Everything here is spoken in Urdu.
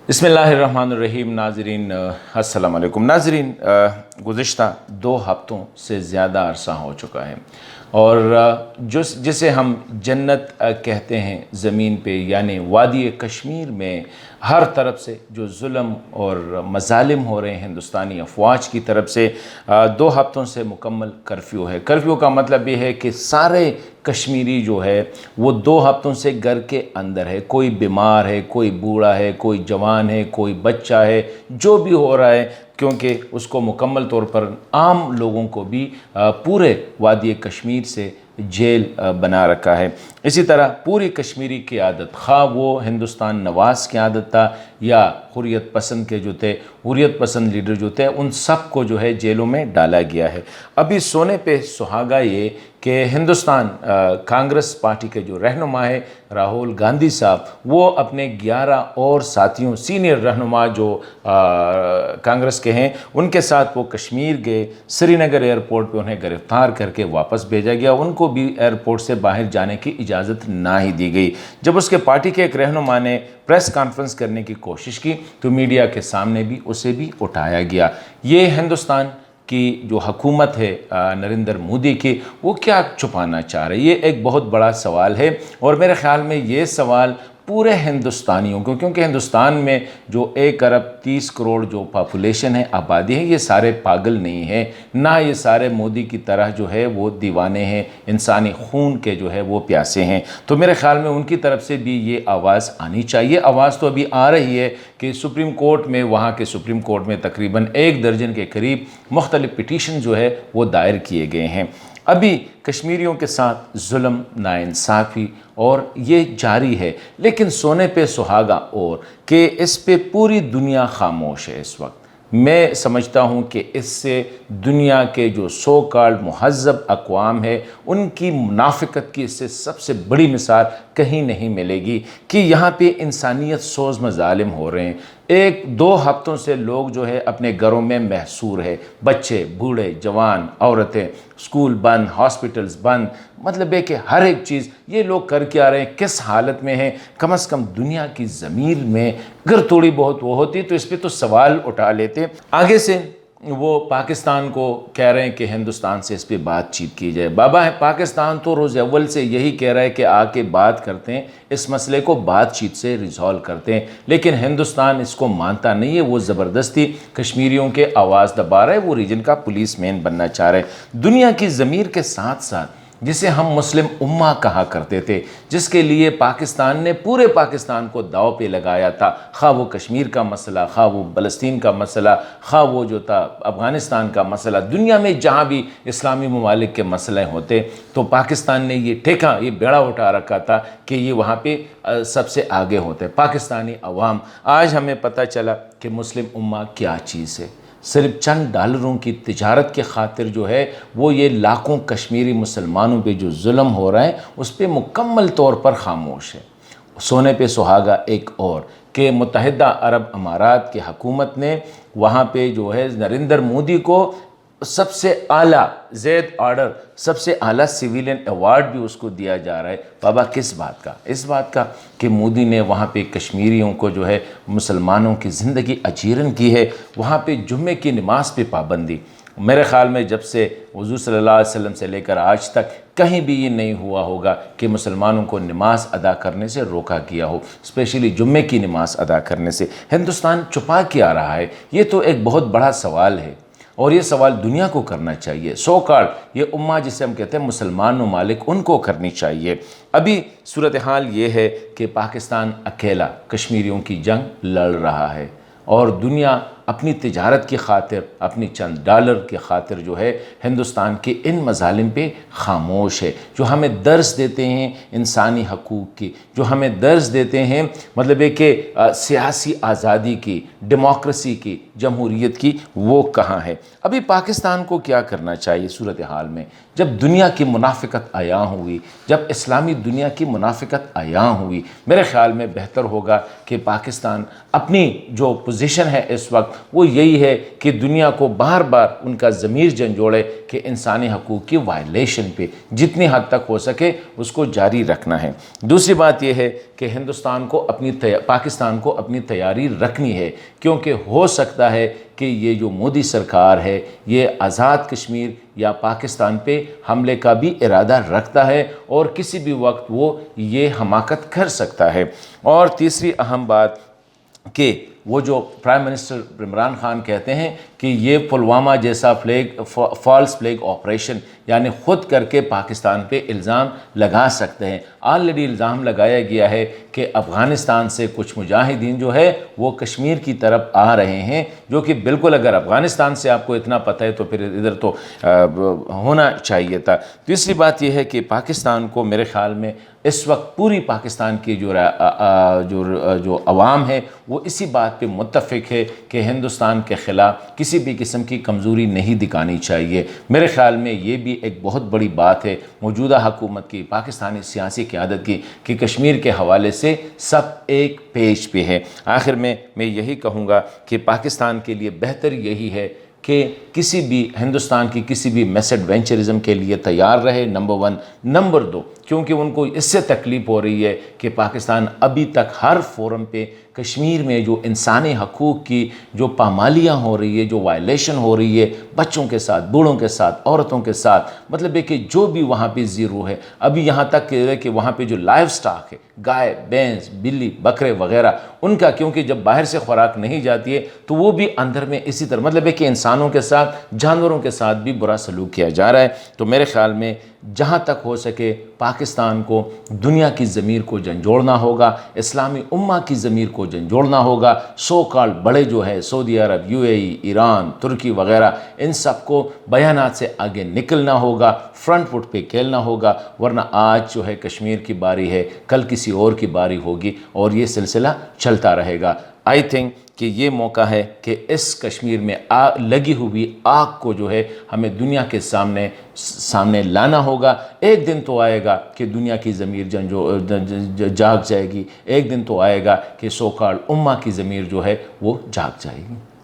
بسم اللہ الرحمن الرحیم۔ ناظرین السلام علیکم۔ ناظرین، گزشتہ 2 ہفتوں سے زیادہ عرصہ ہو چکا ہے اور جسے ہم جنت کہتے ہیں زمین پہ، یعنی وادی کشمیر میں ہر طرف سے جو ظلم اور مظالم ہو رہے ہیں ہندوستانی افواج کی طرف سے، 2 ہفتوں سے مکمل کرفیو ہے۔ کرفیو کا مطلب یہ ہے کہ سارے کشمیری جو ہے وہ 2 ہفتوں سے گھر کے اندر ہے۔ کوئی بیمار ہے، کوئی بوڑھا ہے، کوئی جوان ہے، کوئی بچہ ہے، جو بھی ہو رہا ہے، کیونکہ اس کو مکمل طور پر عام لوگوں کو بھی پورے وادی کشمیر سے جیل بنا رکھا ہے۔ اسی طرح پوری کشمیری کی عادت، خواہ وہ ہندوستان نواز کی عادت تھا یا حریت پسند کے جو تھے، حریت پسند لیڈر جو تھے، ان سب کو جو ہے جیلوں میں ڈالا گیا ہے۔ ابھی سونے پہ سہاگا یہ کہ ہندوستان کانگریس پارٹی کے جو رہنما ہے راہل گاندھی صاحب، وہ اپنے 11 اور ساتھیوں، سینئر رہنما جو کانگریس کے ہیں، ان کے ساتھ وہ کشمیر گئے۔ سری نگر ایئرپورٹ پہ انہیں گرفتار کر کے واپس بھیجا گیا۔ ان کو بھی ایئرپورٹ سے باہر جانے کی اجازت نہ ہی دی گئی۔ جب اس کے پارٹی کے ایک رہنما نے پریس کانفرنس کرنے کی کوشش کی تو میڈیا کے سامنے بھی اسے بھی اٹھایا گیا۔ یہ ہندوستان کی جو حکومت ہے نریندر مودی کی، وہ کیا چھپانا چاہ رہی ہے؟ یہ ایک بہت بڑا سوال ہے اور میرے خیال میں یہ سوال پورے ہندوستانیوں کو، کیونکہ ہندوستان میں جو 1 ارب 30 کروڑ جو پاپولیشن ہے، آبادی ہے، یہ سارے پاگل نہیں ہیں، نہ یہ سارے مودی کی طرح جو ہے وہ دیوانے ہیں، انسانی خون کے جو ہے وہ پیاسے ہیں۔ تو میرے خیال میں ان کی طرف سے بھی یہ آواز آنی چاہیے۔ آواز تو ابھی آ رہی ہے کہ سپریم کورٹ میں، وہاں کے سپریم کورٹ میں تقریباً 1 درجن کے قریب مختلف پٹیشن جو ہے وہ دائر کیے گئے ہیں۔ ابھی کشمیریوں کے ساتھ ظلم، ناانصافی اور یہ جاری ہے، لیکن سونے پہ سہاگا اور کہ اس پہ پوری دنیا خاموش ہے اس وقت۔ میں سمجھتا ہوں کہ اس سے دنیا کے جو سو کالڈ مہذب اقوام ہے، ان کی منافقت کی اس سے سب سے بڑی مثال کہیں نہیں ملے گی کہ یہاں پہ انسانیت سوز مظالم ہو رہے ہیں۔ 1-2 ہفتوں سے لوگ جو ہے اپنے گھروں میں محصور ہے، بچے، بوڑھے، جوان، عورتیں، اسکول بند، ہاسپٹلز بند، مطلب ہے کہ ہر ایک چیز یہ لوگ کر کے آ رہے ہیں، کس حالت میں ہیں؟ کم از کم دنیا کی ضمیر میں اگر تھوڑی بہت وہ ہوتی تو اس پہ تو سوال اٹھا لیتے۔ آگے سے وہ پاکستان کو کہہ رہے ہیں کہ ہندوستان سے اس پہ بات چیت کی جائے۔ بابا ہے، پاکستان تو روز اول سے یہی کہہ رہا ہے کہ آ کے بات کرتے ہیں، اس مسئلے کو بات چیت سے ریزالو کرتے ہیں، لیکن ہندوستان اس کو مانتا نہیں ہے۔ وہ زبردستی کشمیریوں کے آواز دبا رہا ہے، وہ ریجن کا پولیس مین بننا چاہ رہے ہیں۔ دنیا کی ضمیر کے ساتھ ساتھ جسے ہم مسلم امہ کہا کرتے تھے، جس کے لیے پاکستان نے پورے پاکستان کو داؤ پہ لگایا تھا، خواہ وہ کشمیر کا مسئلہ، خواہ وہ فلسطین کا مسئلہ، خواہ وہ جو تھا افغانستان کا مسئلہ، دنیا میں جہاں بھی اسلامی ممالک کے مسئلے ہوتے تو پاکستان نے یہ ٹھیکہ، یہ بیڑا اٹھا رکھا تھا کہ یہ وہاں پہ سب سے آگے ہوتے۔ پاکستانی عوام، آج ہمیں پتہ چلا کہ مسلم امہ کیا چیز ہے۔ صرف چند ڈالروں کی تجارت کے خاطر جو ہے وہ یہ لاکھوں کشمیری مسلمانوں پہ جو ظلم ہو رہا ہے اس پہ مکمل طور پر خاموش ہے۔ سونے پہ سہاگا ایک اور کہ متحدہ عرب امارات کی حکومت نے وہاں پہ جو ہے نریندر مودی کو سب سے اعلیٰ زید آرڈر، سب سے اعلیٰ سویلین ایوارڈ بھی اس کو دیا جا رہا ہے۔ بابا کس بات کا؟ اس بات کا کہ مودی نے وہاں پہ کشمیریوں کو جو ہے مسلمانوں کی زندگی اجیرن کی ہے، وہاں پہ جمعے کی نماز پہ پابندی۔ میرے خیال میں جب سے حضور صلی اللہ علیہ وسلم سے لے کر آج تک کہیں بھی یہ نہیں ہوا ہوگا کہ مسلمانوں کو نماز ادا کرنے سے روکا گیا ہو، اسپیشلی جمعے کی نماز ادا کرنے سے۔ ہندوستان چھپا کے آ رہا ہے۔ یہ تو ایک بہت بڑا سوال ہے اور یہ سوال دنیا کو کرنا چاہیے۔ سو کالڈ یہ امہ جسے ہم کہتے ہیں مسلمان ممالک، ان کو کرنی چاہیے۔ ابھی صورتحال یہ ہے کہ پاکستان اکیلا کشمیریوں کی جنگ لڑ رہا ہے اور دنیا اپنی تجارت کی خاطر، اپنی چند ڈالر کی خاطر جو ہے ہندوستان کے ان مظالم پہ خاموش ہے، جو ہمیں درس دیتے ہیں انسانی حقوق کی، جو ہمیں درس دیتے ہیں مطلب ہے کہ سیاسی آزادی کی، ڈیموکریسی کی، جمہوریت کی، وہ کہاں ہے؟ ابھی پاکستان کو کیا کرنا چاہیے صورتحال میں؟ جب دنیا کی منافقت عیاں ہوئی، جب اسلامی دنیا کی منافقت عیاں ہوئی، میرے خیال میں بہتر ہوگا کہ پاکستان اپنی جو پوزیشن ہے اس وقت وہ یہی ہے کہ دنیا کو بار بار ان کا ضمیر جھنجھوڑے کہ انسانی حقوق کی وائلیشن پہ جتنی حد تک ہو سکے اس کو جاری رکھنا ہے۔ دوسری بات یہ ہے کہ پاکستان کو اپنی تیاری رکھنی ہے، کیونکہ ہو سکتا ہے کہ یہ جو مودی سرکار ہے یہ آزاد کشمیر یا پاکستان پہ حملے کا بھی ارادہ رکھتا ہے اور کسی بھی وقت وہ یہ حماقت کر سکتا ہے۔ اور تیسری اہم بات کہ وہ جو پرائم منسٹر عمران خان کہتے ہیں کہ یہ پلوامہ جیسا فالس فلیگ آپریشن، یعنی خود کر کے پاکستان پہ الزام لگا سکتے ہیں۔ آلریڈی الزام لگایا گیا ہے کہ افغانستان سے کچھ مجاہدین جو ہے وہ کشمیر کی طرف آ رہے ہیں، جو کہ بالکل اگر افغانستان سے آپ کو اتنا پتہ ہے تو پھر ادھر تو ہونا چاہیے تھا۔ تیسری بات یہ ہے کہ پاکستان کو میرے خیال میں اس وقت پوری پاکستان کی جو عوام ہے وہ اسی بات پہ متفق ہے کہ ہندوستان کے خلاف کسی بھی قسم کی کمزوری نہیں دکھانی چاہیے۔ میرے خیال میں یہ بھی ایک بہت بڑی بات ہے موجودہ حکومت کی، پاکستانی سیاسی قیادت کی، کہ کشمیر کے حوالے سے سب ایک پیج پہ ہے۔ آخر میں یہی کہوں گا کہ پاکستان کے لیے بہتر یہی ہے کہ کسی بھی ہندوستان کی کسی بھی میس ایڈوینچرزم کے لیے تیار رہے، نمبر 1۔ نمبر 2، کیونکہ ان کو اس سے تکلیف ہو رہی ہے کہ پاکستان ابھی تک ہر فورم پہ کشمیر میں جو انسانی حقوق کی جو پامالیاں ہو رہی ہے، جو وائلیشن ہو رہی ہے بچوں کے ساتھ، بوڑھوں کے ساتھ، عورتوں کے ساتھ، مطلب ہے کہ جو بھی وہاں پہ زیرو ہے، ابھی یہاں تک کہ وہاں پہ جو لائف سٹاک ہے، گائے، بھینس، بلی، بکرے وغیرہ، ان کا کیونکہ جب باہر سے خوراک نہیں جاتی ہے تو وہ بھی اندر میں اسی طرح، مطلب ہے کہ انسانوں کے ساتھ، جانوروں کے ساتھ بھی برا سلوک کیا جا رہا ہے۔ تو میرے خیال میں جہاں تک ہو سکے پاکستان کو دنیا کی ضمیر کو جھنجھوڑنا ہوگا، اسلامی امہ کی ضمیر کو جھنجھوڑنا ہوگا، سو کال بڑے جو ہے سعودی عرب، یو اے ای، ایران، ترکی وغیرہ، ان سب کو بیانات سے آگے نکلنا ہوگا، فرنٹ فٹ پہ کھیلنا ہوگا، ورنہ آج جو ہے کشمیر کی باری ہے، کل کسی اور کی باری ہوگی اور یہ سلسلہ چلتا رہے گا۔ آئی تھنک کہ یہ موقع ہے کہ اس کشمیر میں لگی ہوئی آگ کو جو ہے ہمیں دنیا کے سامنے لانا ہوگا۔ ایک دن تو آئے گا کہ دنیا کی ضمیر جاگ جائے گی، ایک دن تو آئے گا کہ سو کال امہ کی ضمیر جو ہے وہ جاگ جائے گی۔